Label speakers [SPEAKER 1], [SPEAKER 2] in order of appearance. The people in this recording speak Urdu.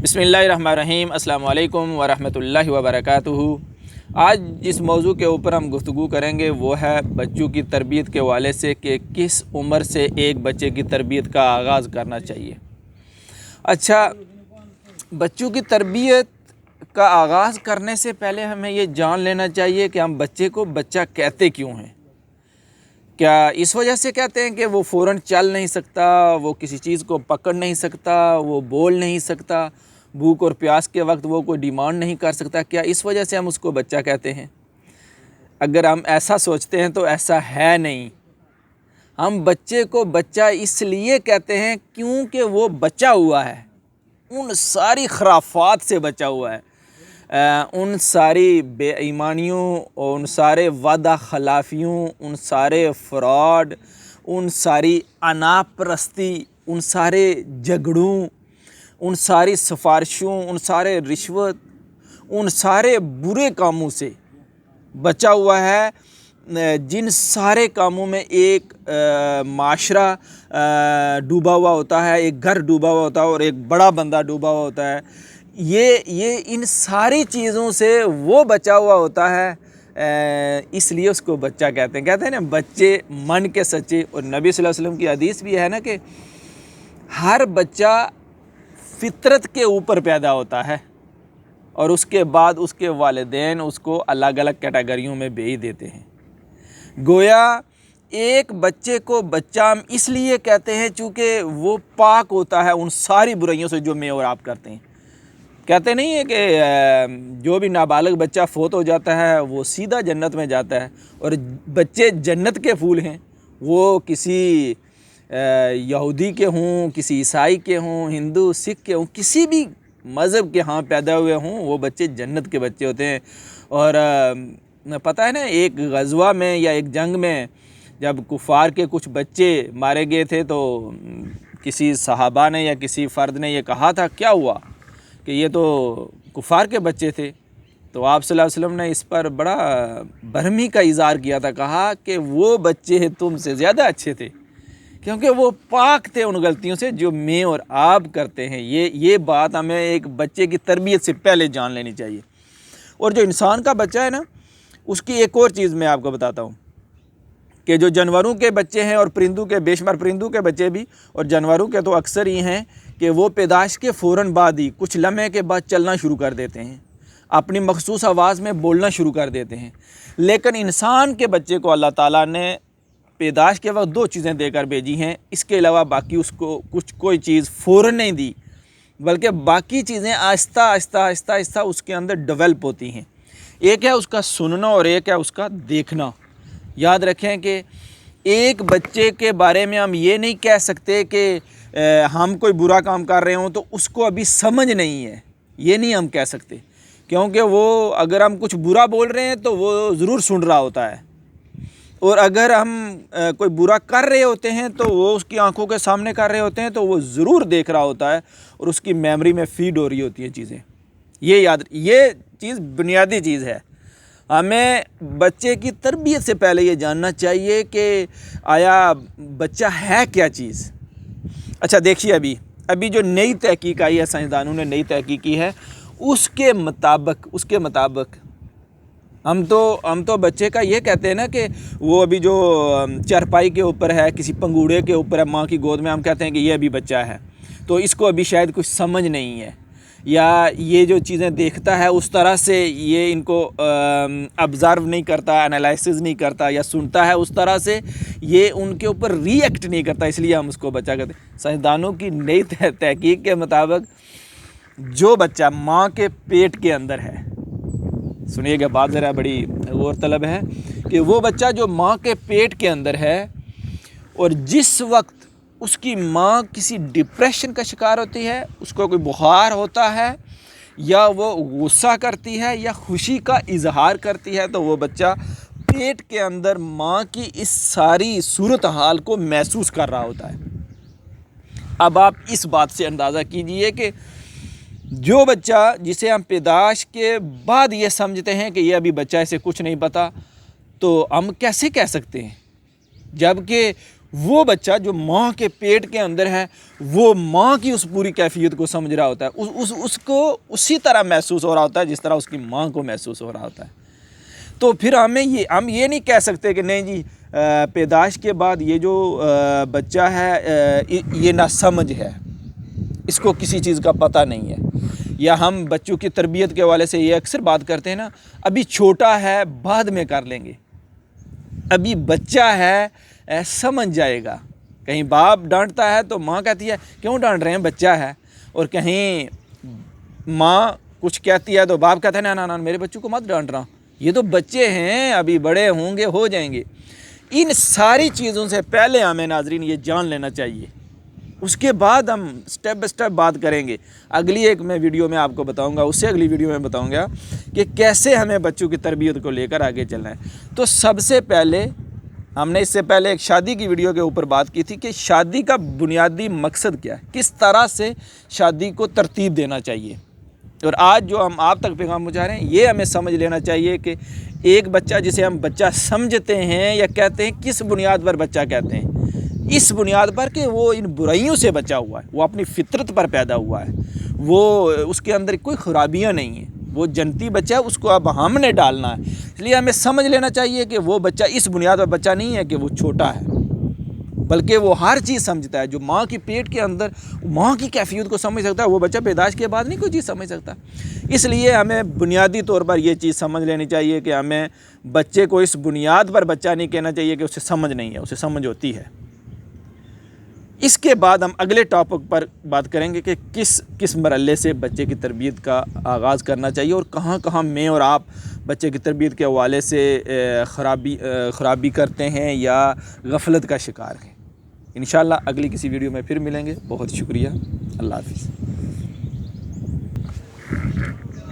[SPEAKER 1] بسم اللہ الرحمن الرحیم۔ السلام علیکم ورحمۃ اللہ وبرکاتہ۔ آج جس موضوع کے اوپر ہم گفتگو کریں گے وہ ہے بچوں کی تربیت کے حوالے سے کہ کس عمر سے ایک بچے کی تربیت کا آغاز کرنا چاہیے۔ اچھا، بچوں کی تربیت کا آغاز کرنے سے پہلے ہمیں یہ جان لینا چاہیے کہ ہم بچے کو بچہ کہتے کیوں ہیں۔ کیا اس وجہ سے کہتے ہیں کہ وہ فوراً چل نہیں سکتا، وہ کسی چیز کو پکڑ نہیں سکتا، وہ بول نہیں سکتا، بھوک اور پیاس کے وقت وہ کوئی ڈیمانڈ نہیں کر سکتا، کیا اس وجہ سے ہم اس کو بچہ کہتے ہیں؟ اگر ہم ایسا سوچتے ہیں تو ایسا ہے نہیں۔ ہم بچے کو بچہ اس لیے کہتے ہیں کیونکہ وہ بچا ہوا ہے، ان ساری خرافات سے بچا ہوا ہے، ان ساری بے ایمانیوں، ان سارے وعدہ خلافیوں، ان سارے فراڈ، ان ساری انا پرستی، ان سارے جھگڑوں، ان ساری سفارشوں، ان سارے رشوت، ان سارے برے کاموں سے بچا ہوا ہے، جن سارے کاموں میں ایک معاشرہ ڈوبا ہوا ہوتا ہے، ایک گھر ڈوبا ہوا ہوتا ہے اور ایک بڑا بندہ ڈوبا ہوا ہوتا ہے۔ یہ ان ساری چیزوں سے وہ بچا ہوا ہوتا ہے، اس لیے اس کو بچہ کہتے ہیں نا، بچے من کے سچے۔ اور نبی صلی اللہ علیہ وسلم کی حدیث بھی ہے نا کہ ہر بچہ فطرت کے اوپر پیدا ہوتا ہے اور اس کے بعد اس کے والدین اس کو الگ الگ کیٹیگریوں میں بھیج دیتے ہیں۔ گویا ایک بچے کو بچہ ہم اس لیے کہتے ہیں چونکہ وہ پاک ہوتا ہے ان ساری برائیوں سے جو میں اور آپ کرتے ہیں۔ کہتے نہیں ہے کہ جو بھی نابالغ بچہ فوت ہو جاتا ہے وہ سیدھا جنت میں جاتا ہے، اور بچے جنت کے پھول ہیں، وہ کسی یہودی کے ہوں، کسی عیسائی کے ہوں، ہندو سکھ کے ہوں، کسی بھی مذہب کے ہاں پیدا ہوئے ہوں، وہ بچے جنت کے بچے ہوتے ہیں۔ اور پتہ ہے نا، ایک غزوہ میں یا ایک جنگ میں جب کفار کے کچھ بچے مارے گئے تھے تو کسی صحابہ نے یا کسی فرد نے یہ کہا تھا، کیا ہوا کہ یہ تو کفار کے بچے تھے، تو آپ صلی اللہ علیہ وسلم نے اس پر بڑا برہمی کا اظہار کیا تھا، کہا کہ وہ بچے تم سے زیادہ اچھے تھے کیونکہ وہ پاک تھے ان غلطیوں سے جو میں اور آپ کرتے ہیں۔ یہ بات ہمیں ایک بچے کی تربیت سے پہلے جان لینی چاہیے۔ اور جو انسان کا بچہ ہے نا، اس کی ایک اور چیز میں آپ کو بتاتا ہوں کہ جو جانوروں کے بچے ہیں اور پرندوں کے، بے شمار پرندوں کے بچے بھی اور جانوروں کے تو اکثر ہی ہیں کہ وہ پیدائش کے فوراً بعد ہی کچھ لمحے کے بعد چلنا شروع کر دیتے ہیں، اپنی مخصوص آواز میں بولنا شروع کر دیتے ہیں۔ لیکن انسان کے بچے کو اللہ تعالیٰ نے پیدائش کے وقت 2 چیزیں دے کر بھیجی ہیں، اس کے علاوہ باقی اس کو کوئی چیز فوراً نہیں دی، بلکہ باقی چیزیں آہستہ آہستہ آہستہ آہستہ اس کے اندر ڈیولپ ہوتی ہیں۔ ایک ہے اس کا سننا اور ایک ہے اس کا دیکھنا۔ یاد رکھیں کہ ایک بچے کے بارے میں ہم یہ نہیں کہہ سکتے کہ ہم کوئی برا کام کر رہے ہوں تو اس کو ابھی سمجھ نہیں ہے، یہ نہیں ہم کہہ سکتے، کیونکہ وہ اگر ہم کچھ برا بول رہے ہیں تو وہ ضرور سن رہا ہوتا ہے، اور اگر ہم کوئی برا کر رہے ہوتے ہیں تو وہ اس کی آنکھوں کے سامنے کر رہے ہوتے ہیں تو وہ ضرور دیکھ رہا ہوتا ہے اور اس کی میموری میں فیڈ ہو رہی ہوتی ہیں چیزیں۔ یہ چیز بنیادی چیز ہے۔ ہمیں بچے کی تربیت سے پہلے یہ جاننا چاہیے کہ آیا بچہ ہے کیا چیز۔ اچھا دیکھیے، ابھی جو نئی تحقیق آئی ہے، سائنسدانوں نے نئی تحقیق کی ہے، اس کے مطابق ہم تو بچے کا یہ کہتے ہیں نا کہ وہ ابھی جو چارپائی کے اوپر ہے، کسی پنگوڑے کے اوپر ہے، ماں کی گود میں، ہم کہتے ہیں کہ یہ ابھی بچہ ہے، تو اس کو ابھی شاید کچھ سمجھ نہیں ہے، یا یہ جو چیزیں دیکھتا ہے اس طرح سے یہ ان کو آبزرو نہیں کرتا، انالائسس نہیں کرتا، یا سنتا ہے اس طرح سے یہ ان کے اوپر ری ایکٹ نہیں کرتا، اس لیے ہم اس کو بچہ کہتے ہیں۔ سائنسدانوں کی نئی تحقیق کے مطابق جو بچہ ماں کے پیٹ کے اندر ہے، سنیے گا بات ذرا بڑی غور طلب ہے، کہ وہ بچہ جو ماں کے پیٹ کے اندر ہے اور جس وقت اس کی ماں کسی ڈپریشن کا شکار ہوتی ہے، اس کو کوئی بخار ہوتا ہے، یا وہ غصہ کرتی ہے یا خوشی کا اظہار کرتی ہے، تو وہ بچہ پیٹ کے اندر ماں کی اس ساری صورتحال کو محسوس کر رہا ہوتا ہے۔ اب آپ اس بات سے اندازہ کیجئے کہ جو بچہ جسے ہم پیدائش کے بعد یہ سمجھتے ہیں کہ یہ ابھی بچہ، اسے کچھ نہیں پتہ، تو ہم کیسے کہہ سکتے ہیں، جبکہ وہ بچہ جو ماں کے پیٹ کے اندر ہے وہ ماں کی اس پوری کیفیت کو سمجھ رہا ہوتا ہے، اس کو اسی طرح محسوس ہو رہا ہوتا ہے جس طرح اس کی ماں کو محسوس ہو رہا ہوتا ہے۔ تو پھر ہم یہ نہیں کہہ سکتے کہ نہیں جی پیدائش کے بعد یہ جو بچہ ہے یہ ناسمجھ ہے، اس کو کسی چیز کا پتہ نہیں ہے، یا ہم بچوں کی تربیت کے حوالے سے یہ اکثر بات کرتے ہیں نا، ابھی چھوٹا ہے بعد میں کر لیں گے، ابھی بچہ ہے سمجھ جائے گا۔ کہیں باپ ڈانٹتا ہے تو ماں کہتی ہے کیوں ڈانٹ رہے ہیں، بچہ ہے، اور کہیں ماں کچھ کہتی ہے تو باپ کہتا ہے نا میرے بچوں کو مت ڈانٹ رہا، یہ تو بچے ہیں، ابھی بڑے ہوں گے، ہو جائیں گے۔ ان ساری چیزوں سے پہلے ہمیں ناظرین یہ جان لینا چاہیے، اس کے بعد ہم سٹیپ بائی سٹیپ بات کریں گے۔ اگلی ایک میں ویڈیو میں آپ کو بتاؤں گا، اس سے اگلی ویڈیو میں بتاؤں گا کہ کیسے ہمیں بچوں کی تربیت کو لے کر آگے چلنا ہے۔ تو سب سے پہلے ہم نے اس سے پہلے ایک شادی کی ویڈیو کے اوپر بات کی تھی کہ شادی کا بنیادی مقصد کیا ہے، کس طرح سے شادی کو ترتیب دینا چاہیے، اور آج جو ہم آپ تک پیغام پہنچا رہے ہیں یہ ہمیں سمجھ لینا چاہیے کہ ایک بچہ جسے ہم بچہ سمجھتے ہیں یا کہتے ہیں، کس بنیاد پر بچہ کہتے ہیں؟ اس بنیاد پر کہ وہ ان برائیوں سے بچا ہوا ہے، وہ اپنی فطرت پر پیدا ہوا ہے، وہ اس کے اندر کوئی خرابیاں نہیں ہیں، وہ جنتی بچہ ہے، اس کو اب ہم نے ڈالنا ہے۔ اس لیے ہمیں سمجھ لینا چاہیے کہ وہ بچہ اس بنیاد پر بچہ نہیں ہے کہ وہ چھوٹا ہے، بلکہ وہ ہر چیز سمجھتا ہے۔ جو ماں کی پیٹ کے اندر ماں کی کیفیت کو سمجھ سکتا ہے، وہ بچہ پیدائش کے بعد نہیں کوئی چیز سمجھ سکتا۔ اس لیے ہمیں بنیادی طور پر یہ چیز سمجھ لینی چاہیے کہ ہمیں بچے کو اس بنیاد پر بچہ نہیں کہنا چاہیے کہ اسے سمجھ نہیں ہے، اسے سمجھ ہوتی ہے۔ اس کے بعد ہم اگلے ٹاپک پر بات کریں گے کہ کس مرحلے سے بچے کی تربیت کا آغاز کرنا چاہیے، اور کہاں کہاں میں اور آپ بچے کی تربیت کے حوالے سے خرابی کرتے ہیں یا غفلت کا شکار ہیں۔ انشاءاللہ اگلی کسی ویڈیو میں پھر ملیں گے۔ بہت شکریہ، اللہ حافظ۔